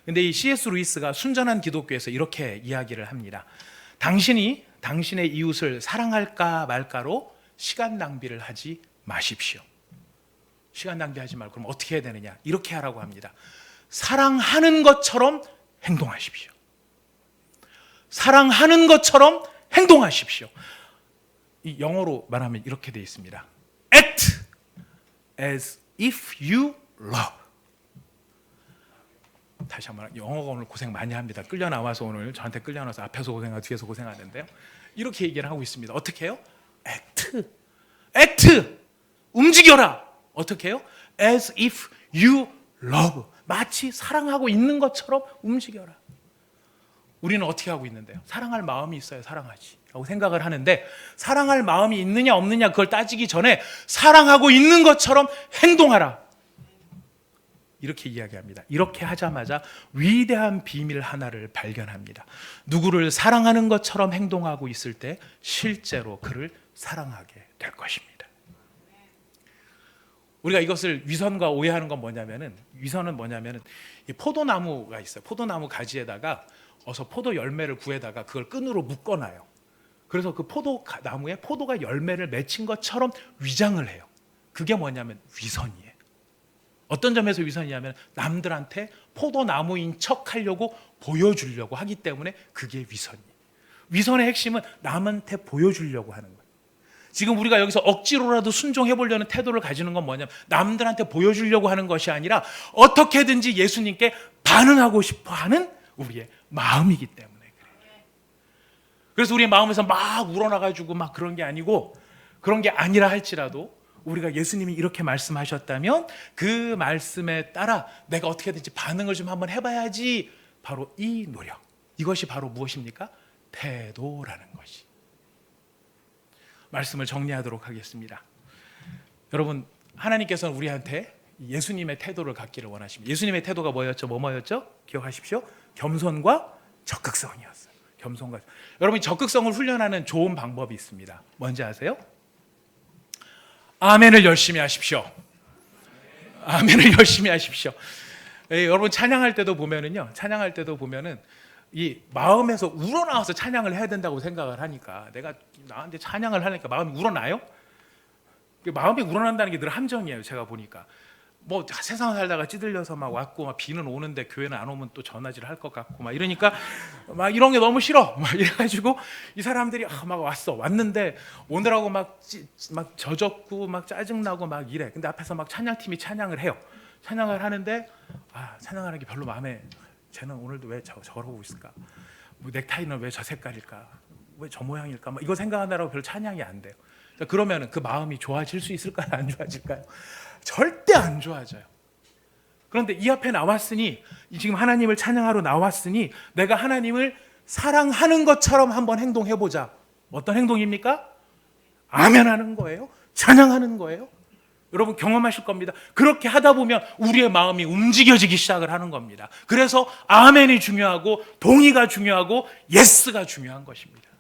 근데 이 C.S. 루이스가 순전한 기독교에서 이렇게 이야기를 합니다. 당신이 당신의 이웃을 사랑할까 말까로 시간 낭비를 하지 마십시오. 시간 낭비하지 말고 그럼 어떻게 해야 되느냐? 이렇게 하라고 합니다. 사랑하는 것처럼 행동하십시오. 사랑하는 것처럼 행동하십시오. 이 영어로 말하면 이렇게 되어 있습니다. Act as if you love. 다시 한번 영어가 오늘 고생 많이 합니다. 끌려 나와서 오늘 저한테 끌려 나와서 앞에서 고생하고 뒤에서 고생하는데요. 이렇게 얘기를 하고 있습니다. 어떻게 해요? Act. 움직여라. 어떻게 해요? As if you love. 마치 사랑하고 있는 것처럼 움직여라. 우리는 어떻게 하고 있는데요? 사랑할 마음이 있어야 사랑하지 라고 생각을 하는데 사랑할 마음이 있느냐 없느냐 그걸 따지기 전에 사랑하고 있는 것처럼 행동하라. 이렇게 이야기합니다. 이렇게 하자마자 위대한 비밀 하나를 발견합니다. 누구를 사랑하는 것처럼 행동하고 있을 때 실제로 그를 사랑하게 될 것입니다. 우리가 이것을 위선과 오해하는 건 뭐냐면은 위선은 뭐냐면은 이 포도나무가 있어요. 포도나무 가지에다가 어서 포도 열매를 구해다가 그걸 끈으로 묶어놔요. 그래서 그 포도나무에 포도가 열매를 맺힌 것처럼 위장을 해요. 그게 뭐냐면 위선이에요. 어떤 점에서 위선이냐면 남들한테 포도나무인 척하려고 보여주려고 하기 때문에 그게 위선이에요. 위선의 핵심은 남한테 보여주려고 하는 거예요. 지금 우리가 여기서 억지로라도 순종해 보려는 태도를 가지는 건 뭐냐면 남들한테 보여주려고 하는 것이 아니라 어떻게든지 예수님께 반응하고 싶어하는 우리의 마음이기 때문에 그래요. 그래서 우리의 마음에서 막 우러나가지고 막 그런 게 아니고 그런 게 아니라 할지라도 우리가 예수님이 이렇게 말씀하셨다면 그 말씀에 따라 내가 어떻게든지 반응을 좀 한번 해봐야지. 바로 이 노력, 이것이 바로 무엇입니까? 태도라는 것이. 말씀을 정리하도록 하겠습니다. 여러분, 하나님께서는 우리한테 예수님의 태도를 갖기를 원하십니다. 예수님의 태도가 뭐였죠? 기억하십시오. 겸손과 적극성이었어요. 겸손과. 여러분이 적극성을 훈련하는 좋은 방법이 있습니다. 뭔지 아세요? 아멘을 열심히 하십시오. 아멘을 열심히 하십시오. 여러분 찬양할 때도 보면은 이 마음에서 우러나와서 찬양을 해야 된다고 생각을 하니까 내가 나한테 찬양을 하니까 마음이 우러나요? 마음이 우러난다는 게 늘 함정이에요. 제가 보니까 뭐 세상 살다가 찌들려서 막 왔고 막 비는 오는데 교회는 안 오면 또 전화질 할 것 같고 막 이러니까 막 이런 게 너무 싫어 막 이래가지고 이 사람들이 막 왔는데 오느라고 막 젖었고 막 짜증나고 막 이래. 근데 앞에서 막 찬양팀이 찬양을 해요. 찬양을 하는데 찬양하는 게 별로 마음에, 쟤는 오늘도 왜 저러고 있을까? 뭐 넥타이는 왜 저 색깔일까? 왜 저 모양일까? 막 이거 생각하느라고 별로 찬양이 안 돼요. 그러면 그 마음이 좋아질 수 있을까요? 안 좋아질까요? 절대 안 좋아져요. 그런데 이 앞에 나왔으니, 지금 하나님을 찬양하러 나왔으니 내가 하나님을 사랑하는 것처럼 한번 행동해보자. 어떤 행동입니까? 아멘하는 거예요. 찬양하는 거예요. 여러분 경험하실 겁니다. 그렇게 하다 보면 우리의 마음이 움직여지기 시작을 하는 겁니다. 그래서 아멘이 중요하고 동의가 중요하고 예스가 중요한 것입니다.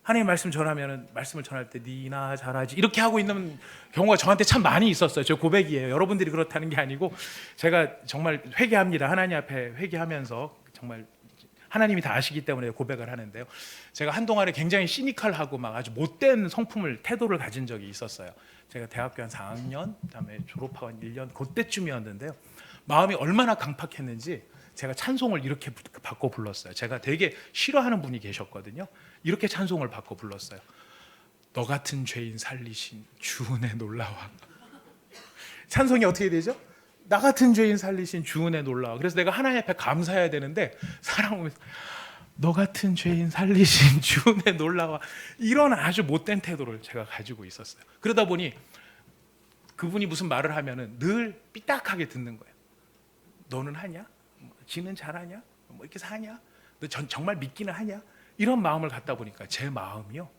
하나님 말씀을 전할 때 니나 잘하지 이렇게 하고 있는 경우가 저한테 참 많이 있었어요. 저 고백이에요. 여러분들이 그렇다는 게 아니고 제가 정말 회개합니다. 하나님 앞에 회개하면서 정말 하나님이 다 아시기 때문에 고백을 하는데요. 제가 한동안에 굉장히 시니컬하고 막 아주 못된 태도를 가진 적이 있었어요. 제가 대학교 한 4학년, 그다음에 졸업하고 한 1년 그때쯤이었는데요. 마음이 얼마나 강팍했는지 제가 찬송을 이렇게 바꿔 불렀어요. 제가 되게 싫어하는 분이 계셨거든요. 이렇게 찬송을 바꿔 불렀어요. 너 같은 죄인 살리신 주 은혜 놀라와. 찬송이 어떻게 되죠? 나 같은 죄인 살리신 주 은혜 놀라와. 그래서 내가 하나님 앞에 감사해야 되는데 사랑 오면서 너 같은 죄인 살리신 주 은혜 놀라와. 이런 아주 못된 태도를 제가 가지고 있었어요. 그러다 보니 그분이 무슨 말을 하면은 늘 삐딱하게 듣는 거예요. 너는 하냐? 지는 잘하냐? 뭐 이렇게 사냐? 너 정말 믿기는 하냐? 이런 마음을 갖다 보니까 제 마음이요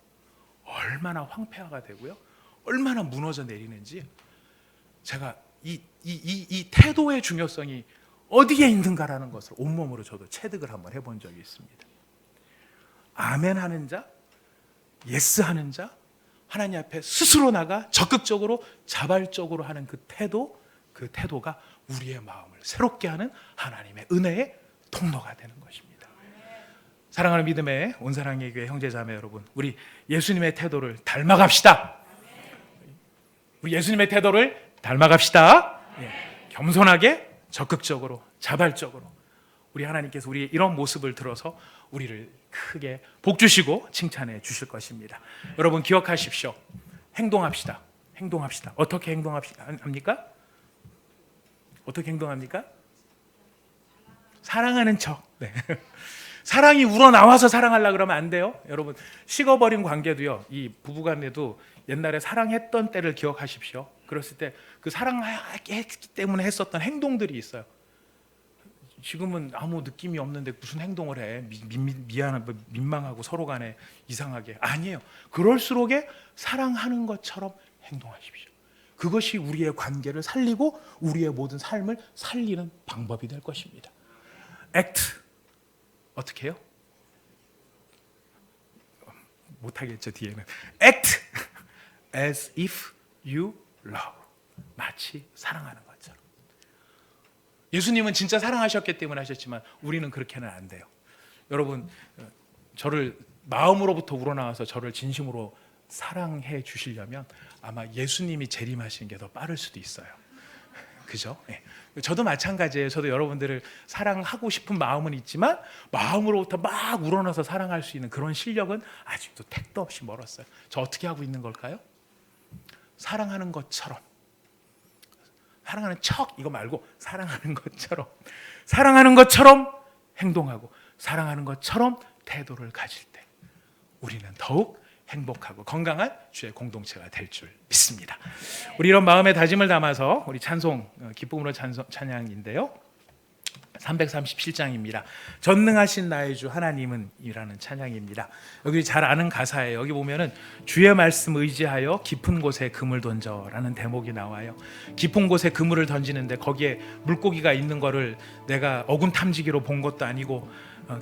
얼마나 황폐화가 되고요, 얼마나 무너져 내리는지 제가 이 태도의 중요성이 어디에 있는가라는 것을 온몸으로 저도 체득을 한번 해본 적이 있습니다. 아멘하는 자, 예스하는 자, 하나님 앞에 스스로 나가 적극적으로 자발적으로 하는 그 태도가 우리의 마음을 새롭게 하는 하나님의 은혜의 통로가 되는 것입니다. 사랑하는 믿음의 온사랑의 교회 형제자매 여러분, 우리 예수님의 태도를 닮아갑시다. 우리 예수님의 태도를 닮아갑시다. 겸손하게, 적극적으로, 자발적으로 우리 하나님께서 우리 이런 모습을 들어서 우리를 크게 복 주시고 칭찬해 주실 것입니다. 여러분 기억하십시오. 행동합시다. 어떻게 행동합니까? 어떻게 행동합니까? 사랑하는 척. 네. 사랑이 우러나와서 사랑하려고 그러면 안 돼요. 여러분 식어버린 관계도요, 이 부부간에도 옛날에 사랑했던 때를 기억하십시오. 그랬을 때 그 사랑했기 때문에 했었던 행동들이 있어요. 지금은 아무 느낌이 없는데 무슨 행동을 해. 민망하고 서로 간에 이상하게. 아니에요. 그럴수록에 사랑하는 것처럼 행동하십시오. 그것이 우리의 관계를 살리고 우리의 모든 삶을 살리는 방법이 될 것입니다. act. 어떻게 해요? 못하겠죠. 뒤에는 act as if you love. 마치 사랑하는 것처럼. 예수님은 진짜 사랑하셨기 때문에 하셨지만 우리는 그렇게는 안 돼요. 여러분 저를 마음으로부터 우러나와서 저를 진심으로 사랑해 주시려면 아마 예수님이 재림하시는 게 더 빠를 수도 있어요. 그죠? 네. 저도 마찬가지예요. 저도 여러분들을 사랑하고 싶은 마음은 있지만 마음으로부터 막 우러나서 사랑할 수 있는 그런 실력은 아직도 택도 없이 멀었어요. 저 어떻게 하고 있는 걸까요? 사랑하는 것처럼, 사랑하는 척 이거 말고 사랑하는 것처럼 행동하고 사랑하는 것처럼 태도를 가질 때 우리는 더욱 행복하고 건강한 주의 공동체가 될 줄 믿습니다. 우리 이런 마음의 다짐을 담아서 우리 찬송 기쁨으로 찬양인데요. 337장입니다. 전능하신 나의 주 하나님은 이라는 찬양입니다. 여기 잘 아는 가사예요. 여기 보면은 주의 말씀 의지하여 깊은 곳에 그물 던져라는 대목이 나와요. 깊은 곳에 그물을 던지는데 거기에 물고기가 있는 거를 내가 어군 탐지기로 본 것도 아니고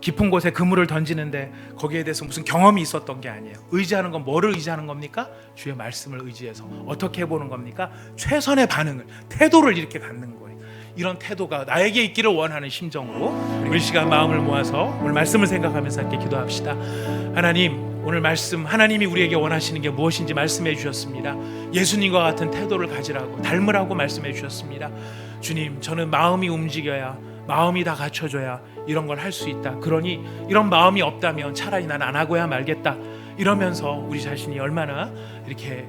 깊은 곳에 그물을 던지는데 거기에 대해서 무슨 경험이 있었던 게 아니에요. 의지하는 건 뭐를 의지하는 겁니까? 주의 말씀을 의지해서 어떻게 해보는 겁니까? 최선의 반응을, 태도를 이렇게 갖는 거예요. 이런 태도가 나에게 있기를 원하는 심정으로 우리 시간 마음을 모아서 오늘 말씀을 생각하면서 함께 기도합시다. 하나님, 오늘 말씀 하나님이 우리에게 원하시는 게 무엇인지 말씀해 주셨습니다. 예수님과 같은 태도를 가지라고, 닮으라고 말씀해 주셨습니다. 주님, 저는 마음이 움직여야, 마음이 다 갖춰져야 이런 걸 할 수 있다. 그러니 이런 마음이 없다면 차라리 난 안 하고야 말겠다. 이러면서 우리 자신이 얼마나 이렇게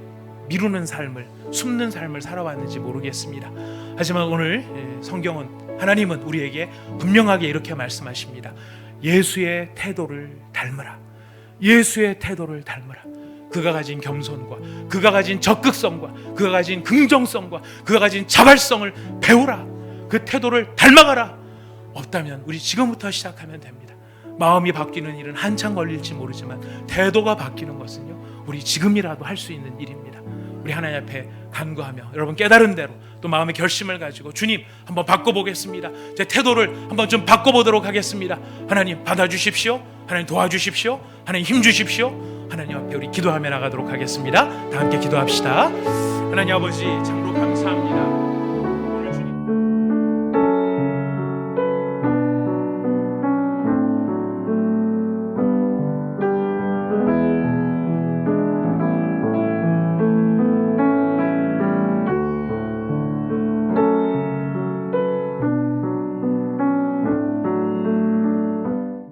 미루는 삶을, 숨는 삶을 살아왔는지 모르겠습니다. 하지만 오늘 성경은, 하나님은 우리에게 분명하게 이렇게 말씀하십니다. 예수의 태도를 닮으라. 예수의 태도를 닮으라. 그가 가진 겸손과 그가 가진 적극성과 그가 가진 긍정성과 그가 가진 자발성을 배우라. 그 태도를 닮아가라. 없다면 우리 지금부터 시작하면 됩니다. 마음이 바뀌는 일은 한참 걸릴지 모르지만 태도가 바뀌는 것은요, 우리 지금이라도 할 수 있는 일입니다. 우리 하나님 앞에 간구하며 여러분 깨달은 대로 또 마음의 결심을 가지고 주님 한번 바꿔보겠습니다. 제 태도를 한번 좀 바꿔보도록 하겠습니다. 하나님 받아주십시오. 하나님 도와주십시오. 하나님 힘주십시오. 하나님 앞에 우리 기도하며 나가도록 하겠습니다. 다 함께 기도합시다. 하나님 아버지, 참으로 감사합니다.